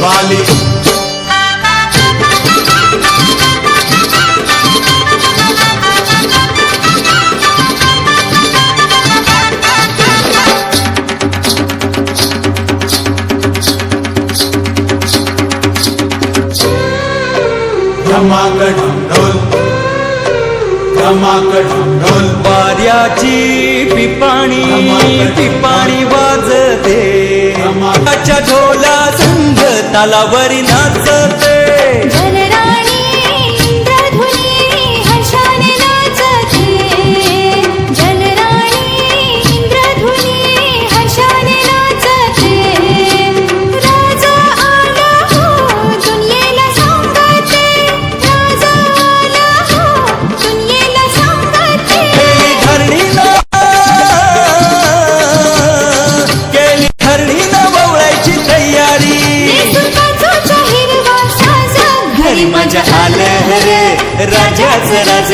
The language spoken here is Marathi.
वाली। धमाकडम ढोल, धमाकडम ढोल, वाऱ्याची पिपाणी पिपाणी वाजते, धमाकाच्या ढोला संग तालावरी नाचते। जनराणी इंद्रधुनी हर्षाने नाचते, जनराणी इंद्रधुनी हर्षाने नाचते। राजा आला हो दुनियेला सांगते, राजा आला हो दुनियेला सांगते। केली धरणीनं ववळायची तयारी, सुखाचा हिरवा साजा घरी माझ्या आलं रे राजाचं राज।